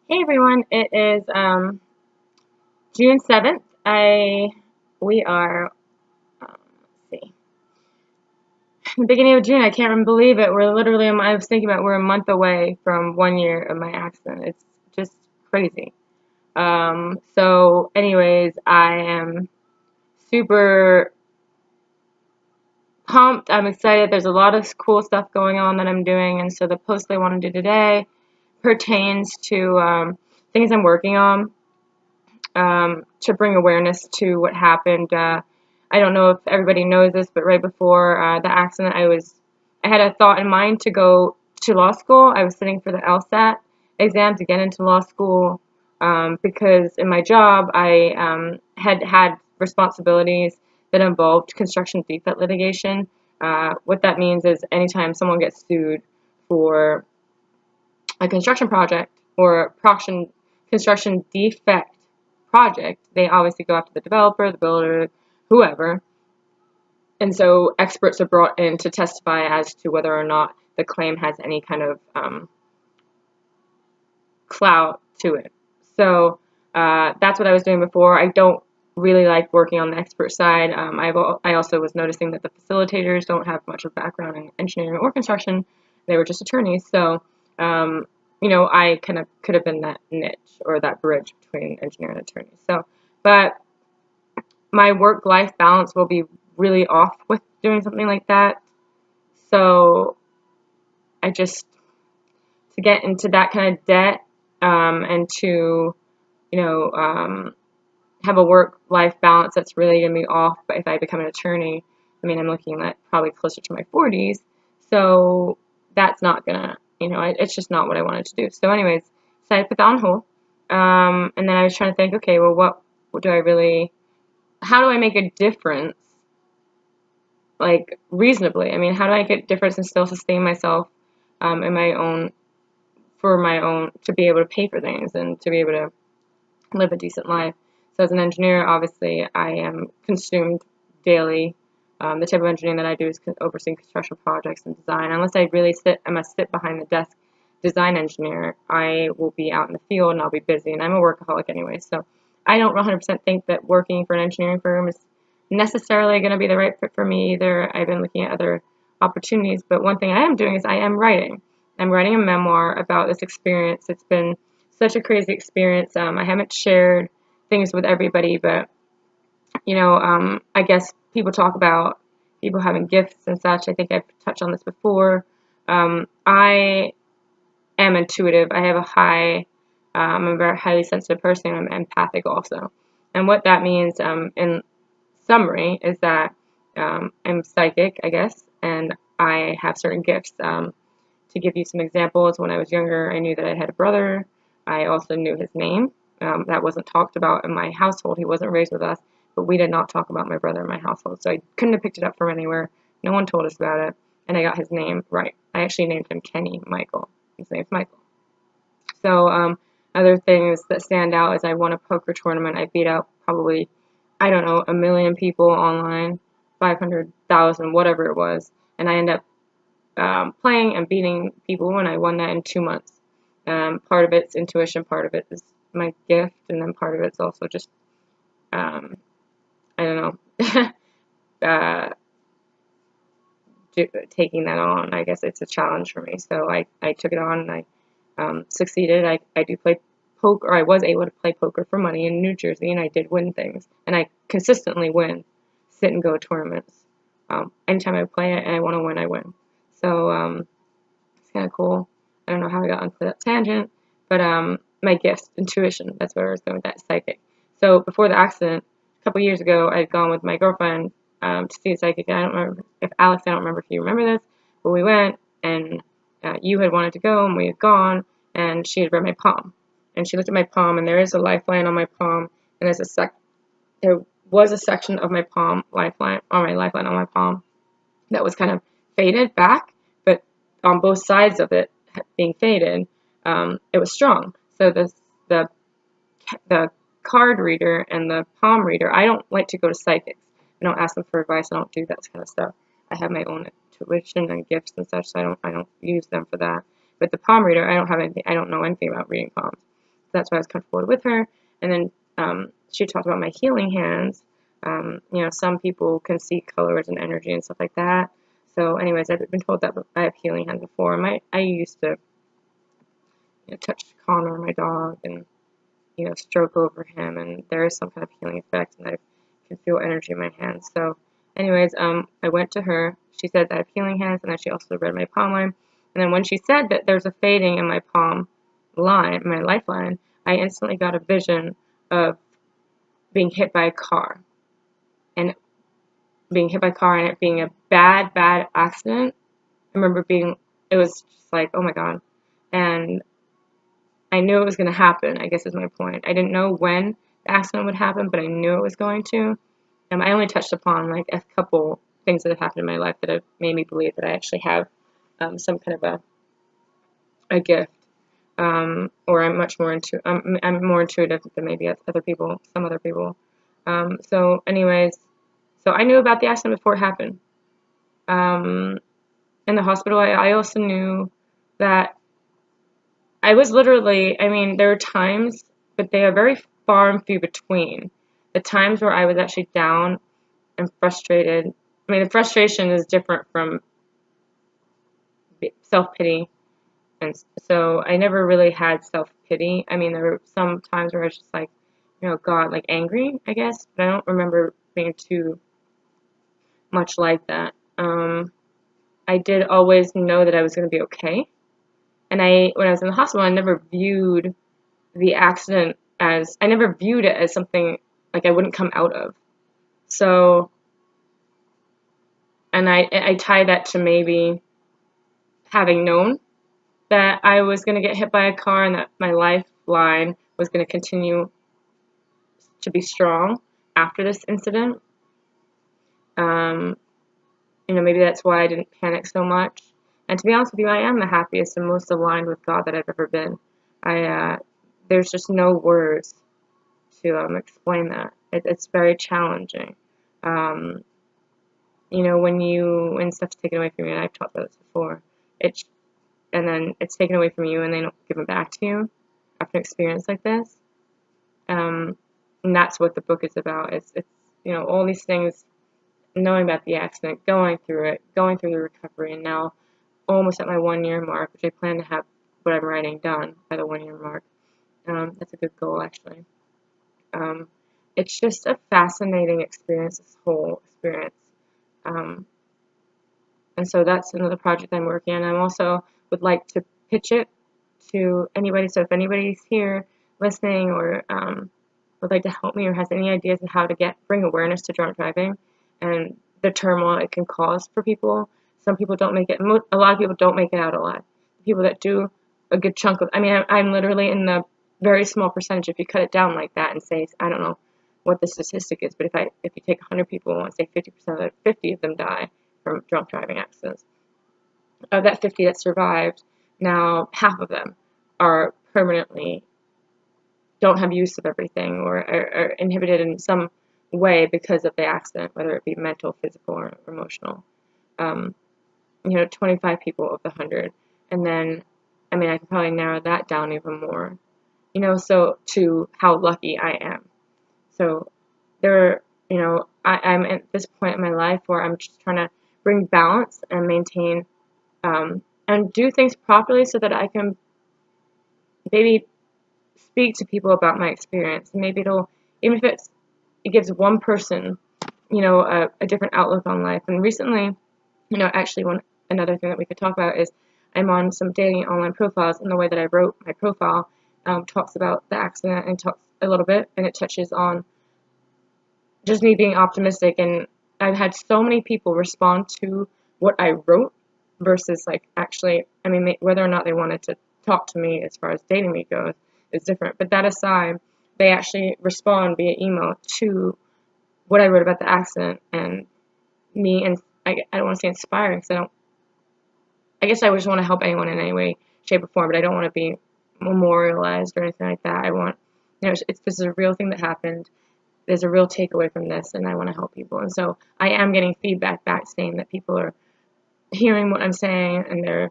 Hey everyone, it is June 7th. We are let's see, the beginning of June. I can't even believe it. We're literally, I was thinking about we're a month away from 1 year of my accident. It's just crazy. So anyways, I am super pumped. I'm excited. There's a lot of cool stuff going on that I'm doing, and so the post I want to do today pertains to things I'm working on. To bring awareness to what happened. I don't know if everybody knows this, but right before the accident, I had a thought in mind to go to law school. I was sitting for the LSAT exam to get into law school because in my job I had responsibilities that involved construction defect litigation. What that means is anytime someone gets sued for a construction project or construction defect project, they obviously go after the developer, the builder, whoever. And so experts are brought in to testify as to whether or not the claim has any kind of clout to it. So that's what I was doing before. I don't really like working on the expert side. I also was noticing that the facilitators don't have much of a background in engineering or construction. They were just attorneys. So I kind of could have been that niche or that bridge between engineer and attorney. So, but my work-life balance will be really off with doing something like that. So to get into that kind of debt, and to, have a work-life balance that's really going to be off. But if I become an attorney, I mean, I'm looking at probably closer to my 40s. So that's not gonna, it's just not what I wanted to do. So anyways, decided to put that on hold. And then I was trying to think, okay, well, what do I really, how do I make a difference, like reasonably? I mean, how do I get a difference and still sustain myself in my own, for my own, to be able to pay for things and to be able to live a decent life. So as an engineer, obviously, I am consumed daily. The type of engineering that I do is overseeing construction projects and design. Unless I really I'm a sit behind the desk design engineer, I will be out in the field and I'll be busy. And I'm a workaholic anyway, so I don't 100% think that working for an engineering firm is necessarily going to be the right fit for me either. I've been looking at other opportunities, but one thing I am doing is I am writing. I'm writing a memoir about this experience. It's been such a crazy experience. I haven't shared things with everybody, but I guess people talk about people having gifts and such. I think I've touched on this before. I am intuitive. I have I'm a very highly sensitive person. I'm empathic also. And what that means, in summary, is that I'm psychic, I guess, and I have certain gifts. To give you some examples, when I was younger, I knew that I had a brother. I also knew his name. That wasn't talked about in my household. He wasn't raised with us, but we did not talk about my brother in my household, so I couldn't have picked it up from anywhere. No one told us about it, and I got his name right. I actually named him Kenny Michael. His name's Michael. So other things that stand out is I won a poker tournament. I beat out probably, I don't know, 1,000,000 people online, 500,000, whatever it was, and I ended up playing and beating people, and I won that in 2 months. Part of it's intuition, part of it is my gift, and then part of it's also just, I don't know, taking that on. I guess it's a challenge for me, so I took it on, and I succeeded. I do play poker, or I was able to play poker for money in New Jersey, and I did win things, and I consistently win sit and go tournaments. Anytime I play it and I want to win, I win. So it's kind of cool. I don't know how I got onto that tangent, but my gifts, intuition, that's where I was going with that, psychic. So before the accident, a couple years ago, I'd gone with my girlfriend to see a psychic. I don't remember if Alex, I don't remember if you remember this, but we went, and you had wanted to go, and we had gone, and she had read my palm. And she looked at my palm, and there is a lifeline on my palm, and there was a section of my palm, lifeline on my palm, that was kind of faded back, but on both sides of it being faded, it was strong. So the card reader and the palm reader, I don't like to go to psychics. I don't ask them for advice. I don't do that kind of stuff. I have my own intuition and gifts and such, so I don't use them for that. But the palm reader, I don't know anything about reading palms. that's why I was comfortable with her. And then she talked about my healing hands. Some people can see colors and energy and stuff like that. So anyways, I've been told that I have healing hands before. I used to touch Connor, my dog, and stroke over him, and there is some kind of healing effect, and I can feel energy in my hands. So anyways, I went to her. She said that I have healing hands, and then she also read my palm line. And then when she said that there's a fading in my palm line, my lifeline, I instantly got a vision of being hit by a car. And being hit by a car and it being a bad, bad accident. I remember it was just like, oh my God. And I knew it was going to happen, I guess is my point. I didn't know when the accident would happen, but I knew it was going to. I only touched upon like a couple things that have happened in my life that have made me believe that I actually have some kind of a gift, or I'm much more I'm more intuitive than maybe some other people. So anyways, so I knew about the accident before it happened. In the hospital, I also knew that I was literally, there are times, but they are very far and few between. The times where I was actually down and frustrated. The frustration is different from self-pity. And so I never really had self-pity. There were some times where I was just like, God, like angry, I guess. But I don't remember being too much like that. I did always know that I was going to be okay. And when I was in the hospital, I never viewed the accident I never viewed it as something like I wouldn't come out of. So, and I tie that to maybe having known that I was going to get hit by a car and that my lifeline was going to continue to be strong after this incident. Maybe that's why I didn't panic so much. And to be honest with you, I am the happiest and most aligned with God that I've ever been. There's just no words to explain that. It's very challenging. When stuff's taken away from you, and I've talked about this before, and then it's taken away from you and they don't give it back to you after an experience like this. And that's what the book is about. It's all these things, knowing about the accident, going through it, going through the recovery, and now almost at my 1-year mark, which I plan to have what I'm writing done by the 1-year mark. That's a good goal, actually. It's just a fascinating experience, this whole experience. And so that's another project I'm working on. I also would like to pitch it to anybody. So if anybody's here listening or would like to help me or has any ideas on how to bring awareness to drunk driving and the turmoil it can cause for people. Some people don't make it. A lot of people don't make it out alive. People that do, a good chunk of. I'm literally in the very small percentage. If you cut it down like that and say, I don't know what the statistic is, but if you take 100 people and say 50% of them, 50 of them die from drunk driving accidents. Of that 50 that survived, now half of them are permanently don't have use of everything or are inhibited in some way because of the accident, whether it be mental, physical, or emotional. 25 people of the 100. And then, I could probably narrow that down even more, so to how lucky I am. So I'm at this point in my life where I'm just trying to bring balance and maintain, and do things properly so that I can maybe speak to people about my experience. Maybe even if it gives one person, a different outlook on life. And recently, actually another thing that we could talk about is I'm on some dating online profiles, and the way that I wrote my profile talks about the accident and talks a little bit, and it touches on just me being optimistic. And I've had so many people respond to what I wrote versus actually, whether or not they wanted to talk to me as far as dating me goes is different. But that aside, they actually respond via email to what I wrote about the accident and me. And I don't want to say inspiring because I guess I just want to help anyone in any way, shape, or form, but I don't want to be memorialized or anything like that. I want, this is a real thing that happened. There's a real takeaway from this, and I want to help people. And so I am getting feedback back saying that people are hearing what I'm saying, and they're,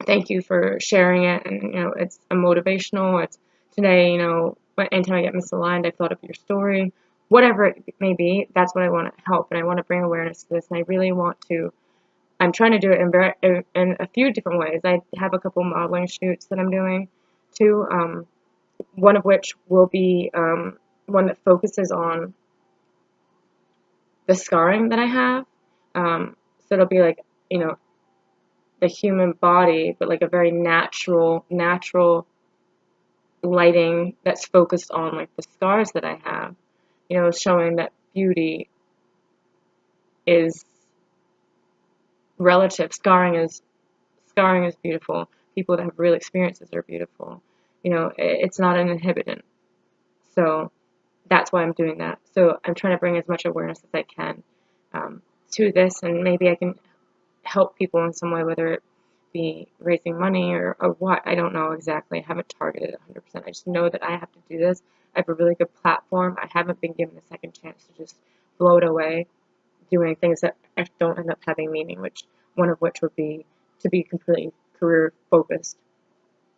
thank you for sharing it, and it's a motivational, it's today, anytime I get misaligned, I thought of your story, whatever it may be. That's what I want to help, and I want to bring awareness to this, and I really want to. I'm trying to do it in a few different ways. I have a couple modeling shoots that I'm doing too. One of which will be one that focuses on the scarring that I have. So it'll be like, the human body, but like a very natural lighting that's focused on like the scars that I have, showing that beauty is relative. Scarring is beautiful. People that have real experiences are beautiful. It's not an inhibitant. So that's why I'm doing that. So I'm trying to bring as much awareness as I can to this, and maybe I can help people in some way, whether it be raising money or what. I don't know exactly. I haven't targeted it 100%. I just know that I have to do this. I have a really good platform. I haven't been given a second chance to just blow it away doing things that don't end up having meaning, one of which would be to be completely career focused.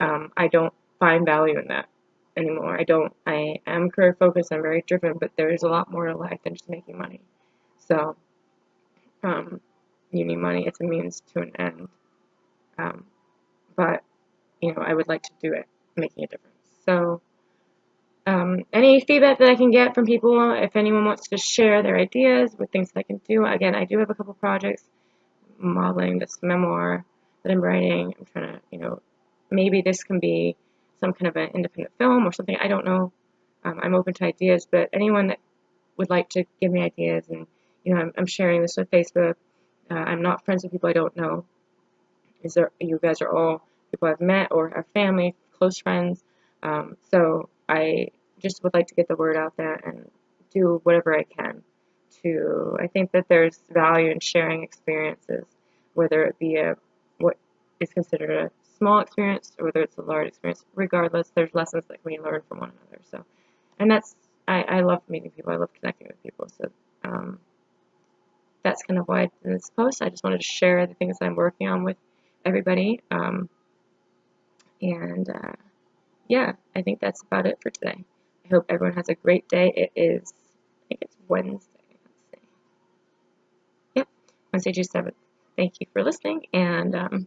I don't find value in that anymore. I am career focused. I'm very driven, but there's a lot more to life than just making money. So, you need money. It's a means to an end. But, I would like to do it, making a difference. So, any feedback that I can get from people, if anyone wants to share their ideas with things that I can do. Again, I do have a couple projects, modeling this memoir that I'm writing. I'm trying to, maybe this can be some kind of an independent film or something. I don't know. I'm open to ideas, but anyone that would like to give me ideas, and I'm sharing this on Facebook. I'm not friends with people I don't know. You guys are all people I've met or are family, close friends. So I just would like to get the word out there and do whatever I can I think that there's value in sharing experiences, whether it be what is considered a small experience or whether it's a large experience. Regardless, there's lessons that we learn from one another. So, and I love meeting people. I love connecting with people. So, that's kind of why I did this post. I just wanted to share the things that I'm working on with everybody. Yeah, I think that's about it for today. I hope everyone has a great day. I think it's Wednesday. Let's see. Yep, Wednesday, June 7th. Thank you for listening, and